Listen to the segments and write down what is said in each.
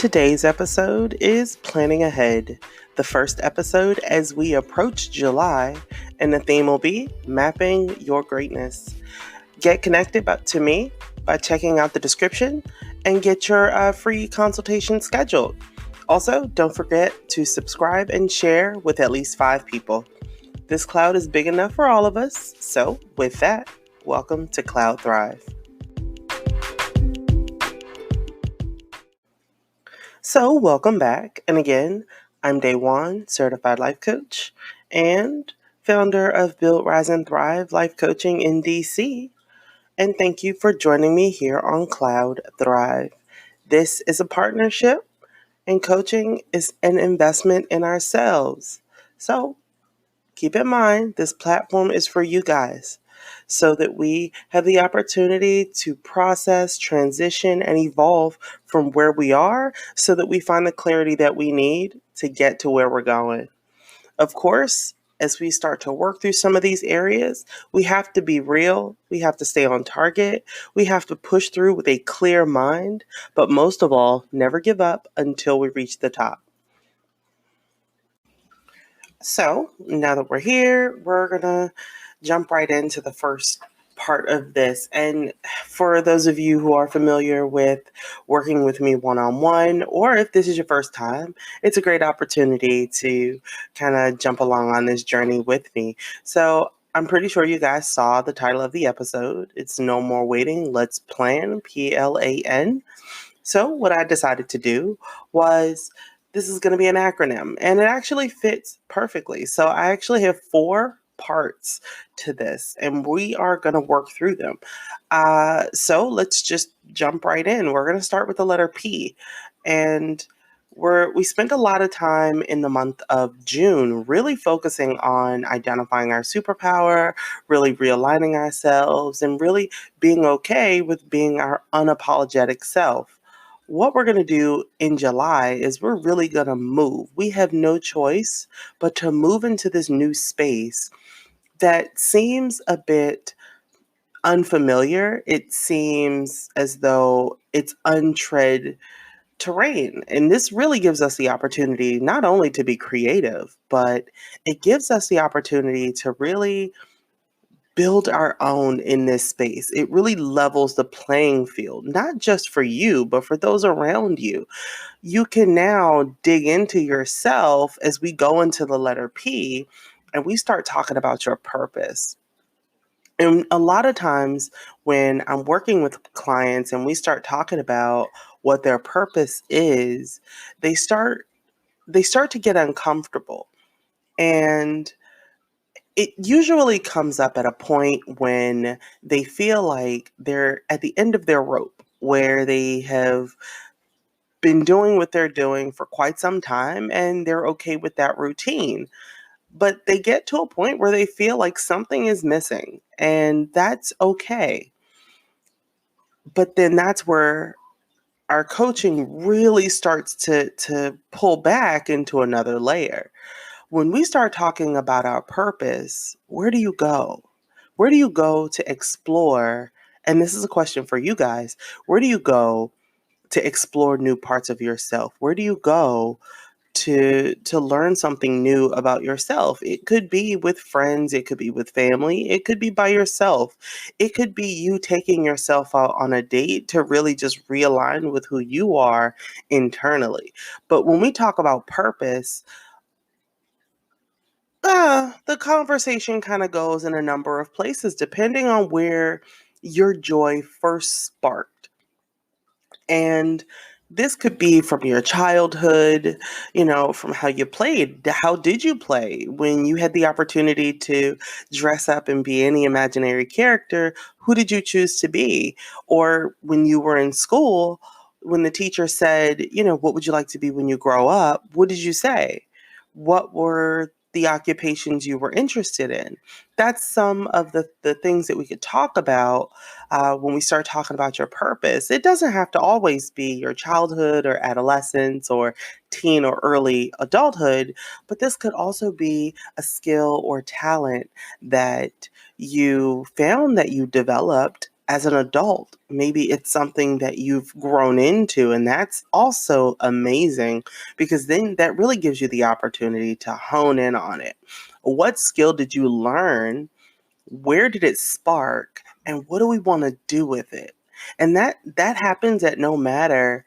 Today's episode is Planning Ahead, the first episode as we approach July, and the theme will be Mapping Your Greatness. Get connected to me by checking out the description and get your free consultation scheduled. Also, don't forget to subscribe and share with at least 5 people. This cloud is big enough for all of us, so with that, welcome to Cloud Thrive. So, welcome back. And again, I'm DaiJuan, certified life coach and founder of Build, Rise, and Thrive Life Coaching in DC. And thank you for joining me here on Cloud Thrive. This is a partnership, and coaching is an investment in ourselves. So, keep in mind, this platform is for you guys so that we have the opportunity to process, transition, and evolve from where we are so that we find the clarity that we need to get to where we're going. Of course, as we start to work through some of these areas, we have to be real, we have to stay on target, we have to push through with a clear mind, but most of all, never give up until we reach the top. So now that we're here, we're going to jump right into the first part of this. And for those of you who are familiar with working with me one-on-one, or if this is your first time, it's a great opportunity to kind of jump along on this journey with me. So I'm pretty sure you guys saw the title of the episode. It's No More Waiting, Let's Plan, PLAN. So what I decided to do was, this is going to be an acronym, and it actually fits perfectly. So I actually have 4 parts to this, and we are going to work through them. So let's just jump right in. We're going to start with the letter P, and we spent a lot of time in the month of June really focusing on identifying our superpower, really realigning ourselves, and really being okay with being our unapologetic self. What we're going to do in July is we're really going to move. We have no choice but to move into this new space that seems a bit unfamiliar. It seems as though it's untread terrain. And this really gives us the opportunity not only to be creative, but it gives us the opportunity to really build our own in this space. It really levels the playing field, not just for you, but for those around you. You can now dig into yourself as we go into the letter P and we start talking about your purpose. And a lot of times when I'm working with clients and we start talking about what their purpose is, they start to get uncomfortable. And it usually comes up at a point when they feel like they're at the end of their rope, where they have been doing what they're doing for quite some time and they're okay with that routine. But they get to a point where they feel like something is missing, and that's okay. But then that's where our coaching really starts to pull back into another layer. When we start talking about our purpose, where do you go? Where do you go to explore? And this is a question for you guys. Where do you go to explore new parts of yourself? Where do you go to learn something new about yourself? It could be with friends, it could be with family, it could be by yourself. It could be you taking yourself out on a date to really just realign with who you are internally. But when we talk about purpose, the conversation kind of goes in a number of places depending on where your joy first sparked. And this could be from your childhood, from how you played. How did you play when you had the opportunity to dress up and be any imaginary character? Who did you choose to be? Or when you were in school, when the teacher said, what would you like to be when you grow up? What did you say? What were the occupations you were interested in? That's some of the things that we could talk about when we start talking about your purpose. It doesn't have to always be your childhood or adolescence or teen or early adulthood, but this could also be a skill or talent that you found that you developed as an adult. Maybe it's something that you've grown into, and that's also amazing because then that really gives you the opportunity to hone in on it. What skill did you learn? Where did it spark? And what do we want to do with it? And that happens at no matter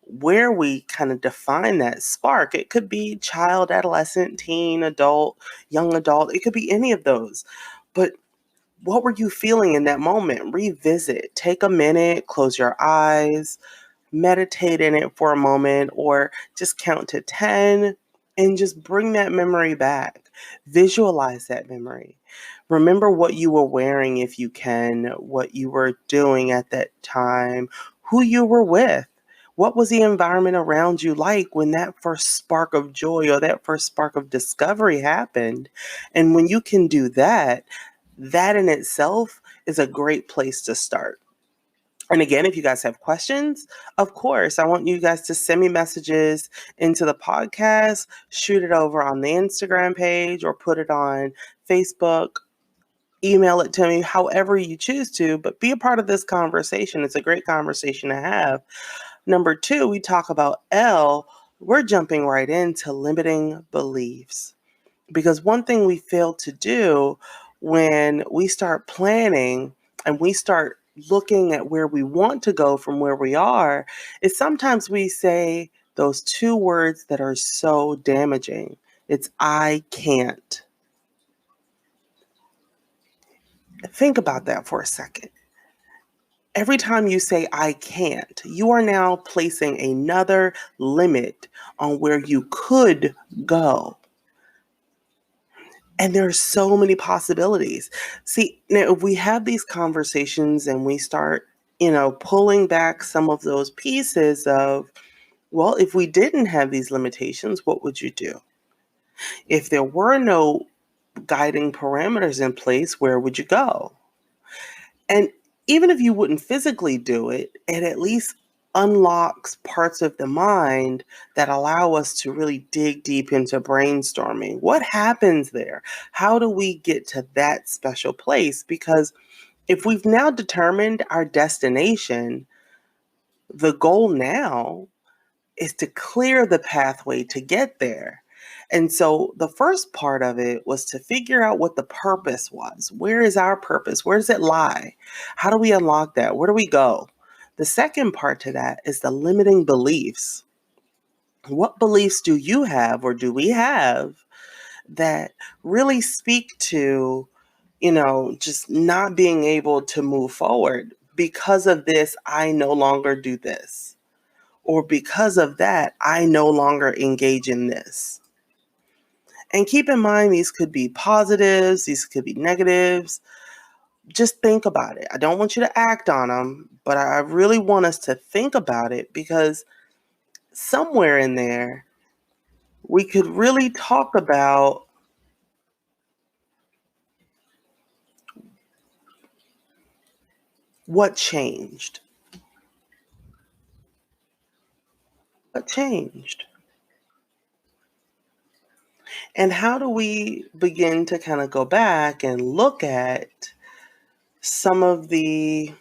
where we kind of define that spark. It could be child, adolescent, teen, adult, young adult. It could be any of those. But what were you feeling in that moment? Revisit. Take a minute, close your eyes, meditate in it for a moment, or just count to 10 and just bring that memory back. Visualize that memory. Remember what you were wearing if you can, what you were doing at that time, who you were with. What was the environment around you like when that first spark of joy or that first spark of discovery happened? And when you can do that, that in itself is a great place to start. And again, if you guys have questions, of course, I want you guys to send me messages into the podcast, shoot it over on the Instagram page or put it on Facebook, email it to me, however you choose to, but be a part of this conversation. It's a great conversation to have. Number 2, we talk about L. We're jumping right into limiting beliefs. Because one thing we fail to do when we start planning and we start looking at where we want to go from where we are is sometimes we say those 2 words that are so damaging. It's I can't. Think about that for a second. Every time you say I can't, you are now placing another limit on where you could go. And there are so many possibilities. See, now if we have these conversations and we start, pulling back some of those pieces of, well, if we didn't have these limitations, what would you do? If there were no guiding parameters in place, where would you go? And even if you wouldn't physically do it, it at least unlocks parts of the mind that allow us to really dig deep into brainstorming. What happens there? How do we get to that special place? Because if we've now determined our destination, the goal now is to clear the pathway to get there. And so the first part of it was to figure out what the purpose was. Where is our purpose? Where does it lie? How do we unlock that? Where do we go? The second part to that is the limiting beliefs. What beliefs do you have or do we have that really speak to, just not being able to move forward? Because of this, I no longer do this. Or because of that, I no longer engage in this. And keep in mind, these could be positives, these could be negatives. Just think about it. I don't want you to act on them, but I really want us to think about it because somewhere in there, we could really talk about what changed. What changed? And how do we begin to kind of go back and look at some of the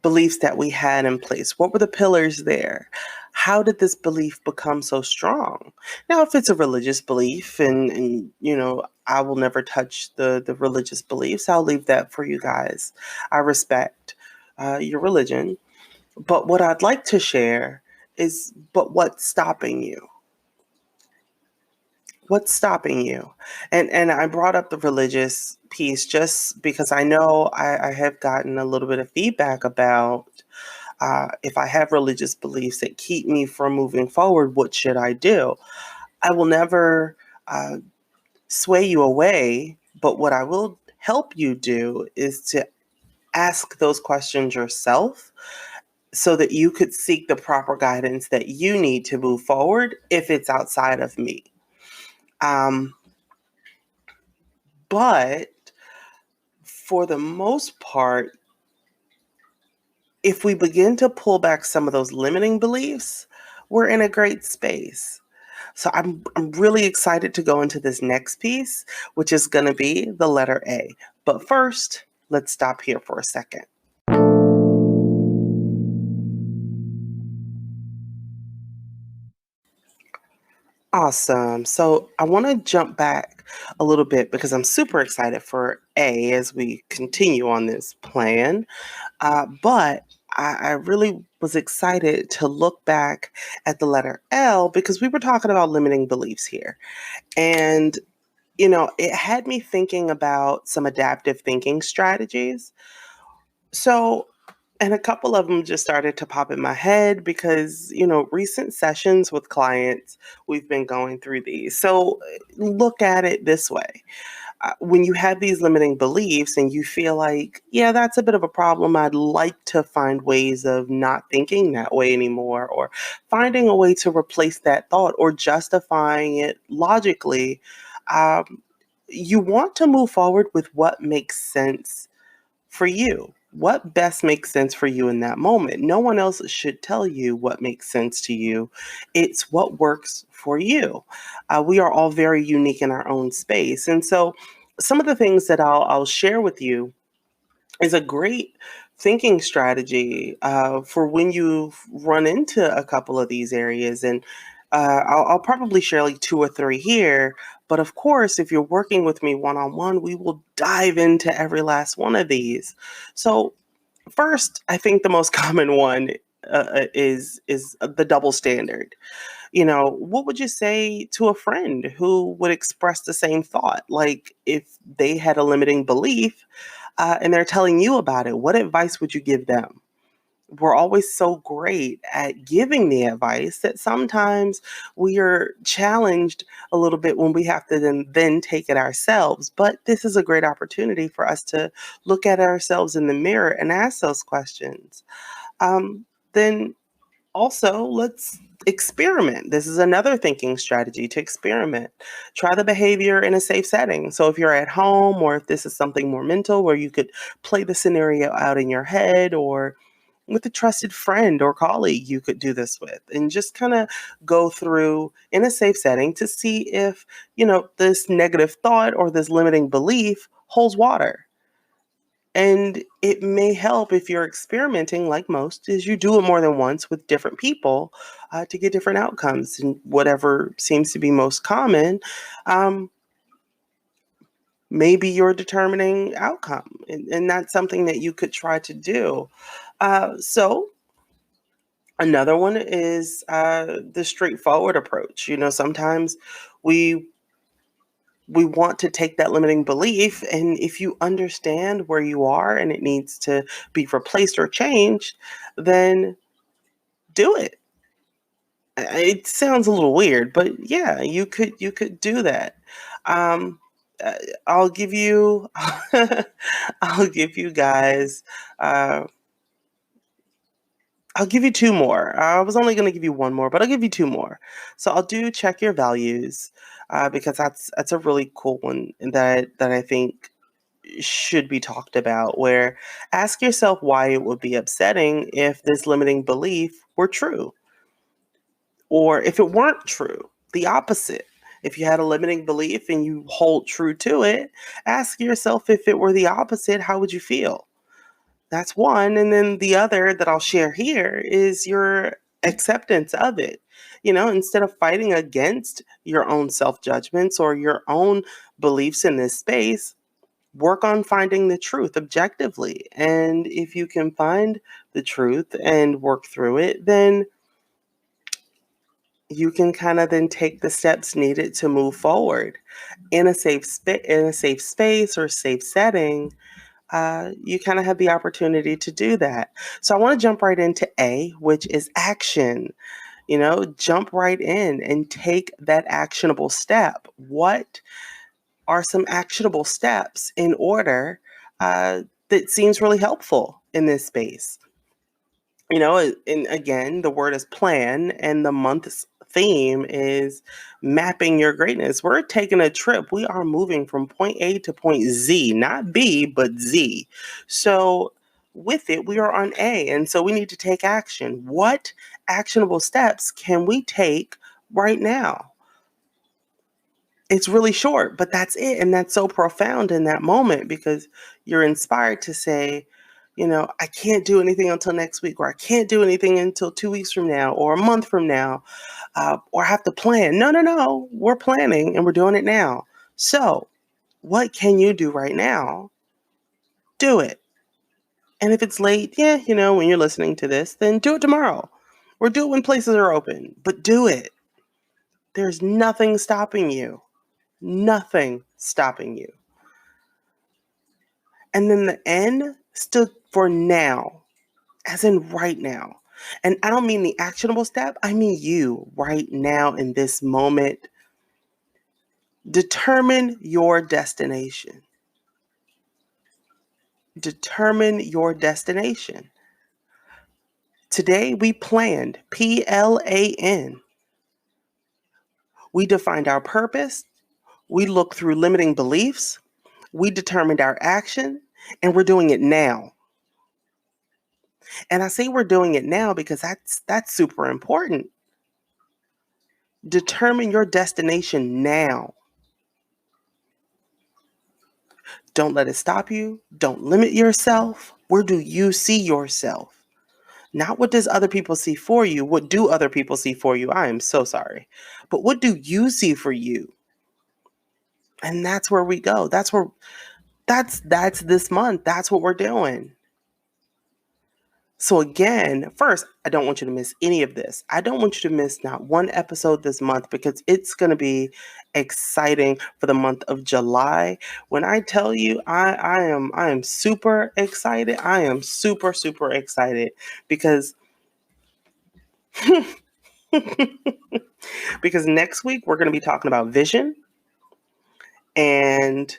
beliefs that we had in place? What were the pillars there? How did this belief become so strong? Now, if it's a religious belief and I will never touch the religious beliefs, I'll leave that for you guys. I respect your religion. But what I'd like to share is, but what's stopping you? What's stopping you? And I brought up the religious piece just because I know I have gotten a little bit of feedback about if I have religious beliefs that keep me from moving forward, what should I do? I will never sway you away, but what I will help you do is to ask those questions yourself so that you could seek the proper guidance that you need to move forward if it's outside of me. But for the most part, if we begin to pull back some of those limiting beliefs, we're in a great space. So I'm really excited to go into this next piece, which is going to be the letter A. But first, let's stop here for a second. Awesome. So I want to jump back a little bit because I'm super excited for A as we continue on this plan. But I really was excited to look back at the letter L because we were talking about limiting beliefs here. And, it had me thinking about some adaptive thinking strategies. So, and a couple of them just started to pop in my head because, recent sessions with clients, we've been going through these. So, look at it this way. When you have these limiting beliefs and you feel like, yeah, that's a bit of a problem, I'd like to find ways of not thinking that way anymore, or finding a way to replace that thought or justifying it logically. Um, you want to move forward with what makes sense for you. What best makes sense for you in that moment? No one else should tell you what makes sense to you. It's what works for you. We are all very unique in our own space. And so, some of the things that I'll share with you is a great thinking strategy for when you run into a couple of these areas. And I'll probably share like two or three here. But of course, if you're working with me one on one, we will dive into every last one of these. So, first, I think the most common one is the double standard. What would you say to a friend who would express the same thought? Like if they had a limiting belief and they're telling you about it, what advice would you give them? We're always so great at giving the advice that sometimes we are challenged a little bit when we have to then take it ourselves. But this is a great opportunity for us to look at ourselves in the mirror and ask those questions. Then also, let's experiment. This is another thinking strategy to experiment. Try the behavior in a safe setting. So, if you're at home, or if this is something more mental where you could play the scenario out in your head, or with a trusted friend or colleague you could do this with, and just kind of go through in a safe setting to see if, this negative thought or this limiting belief holds water. And it may help if you're experimenting, like most, is you do it more than once with different people to get different outcomes. And whatever seems to be most common, um, maybe your determining outcome. And that's something that you could try to do. So another one is the straightforward approach. Sometimes we we want to take that limiting belief, and if you understand where you are and it needs to be replaced or changed, then do it. It sounds a little weird, but yeah, you could do that. um uh, I'll give you I'll give you guys uh I'll give you two more. I was only going to give you one more, but I'll give you two more. So I'll do check your values, because that's a really cool one that I think should be talked about, where ask yourself why it would be upsetting if this limiting belief were true, or if it weren't true, the opposite. If you had a limiting belief and you hold true to it, ask yourself, if it were the opposite, how would you feel? That's one. And then the other that I'll share here is your acceptance of it. Instead of fighting against your own self judgments or your own beliefs in this space, work on finding the truth objectively. And if you can find the truth and work through it, then you can kind of then take the steps needed to move forward in a safe space or safe setting. You kind of have the opportunity to do that. So I want to jump right into A, which is action. Jump right in and take that actionable step. What are some actionable steps in order that seems really helpful in this space? And again, the word is plan, and the month's theme is mapping your greatness. We're taking a trip. We are moving from point A to point Z, not B, but Z. So, with it, we are on A, and so we need to take action. What actionable steps can we take right now? It's really short, but that's it. And that's so profound in that moment because you're inspired to say, I can't do anything until next week, or I can't do anything until 2 weeks from now, or a month from now, or I have to plan. No, no, no. We're planning and we're doing it now. So, what can you do right now? Do it. And if it's late, when you're listening to this, then do it tomorrow, or do it when places are open, but do it. There's nothing stopping you. Nothing stopping you. And then the N stood for now, as in right now. And I don't mean the actionable step, I mean you right now in this moment. Determine your destination. Determine your destination. Today we planned, PLAN. We defined our purpose. We looked through limiting beliefs. We determined our action, and we're doing it now. And I say we're doing it now because that's super important. Determine your destination now. Don't let it stop you. Don't limit yourself. Where do you see yourself? Not what does other people see for you. What do other people see for you? I am so sorry. But what do you see for you? And that's where we go. That's this month. That's what we're doing. So again, first, I don't want you to miss any of this. I don't want you to miss not one episode this month because it's going to be exciting for the month of July. When I tell you I am super excited. I am super, super excited because because next week we're going to be talking about vision, and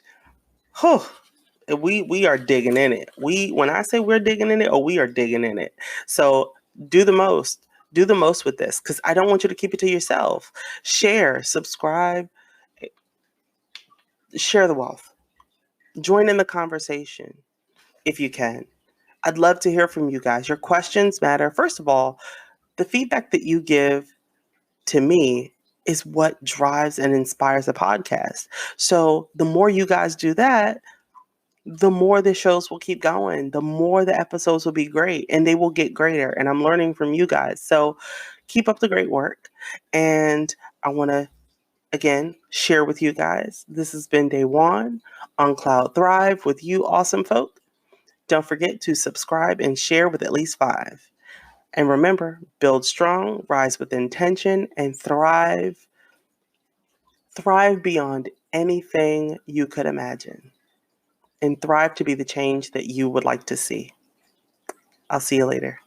we are digging in it. When I say we're digging in it, we are digging in it. So do the most. Do the most with this because I don't want you to keep it to yourself. Share, subscribe, share the wealth. Join in the conversation if you can. I'd love to hear from you guys. Your questions matter. First of all, the feedback that you give to me is what drives and inspires the podcast. So the more you guys do that, the more the shows will keep going, the more the episodes will be great, and they will get greater. And I'm learning from you guys. So keep up the great work. And I want to, again, share with you guys. This has been DaiJuan on Cloud Thrive with you awesome folk. Don't forget to subscribe and share with at least 5. And remember, build strong, rise with intention, and thrive. Thrive beyond anything you could imagine. And thrive to be the change that you would like to see. I'll see you later.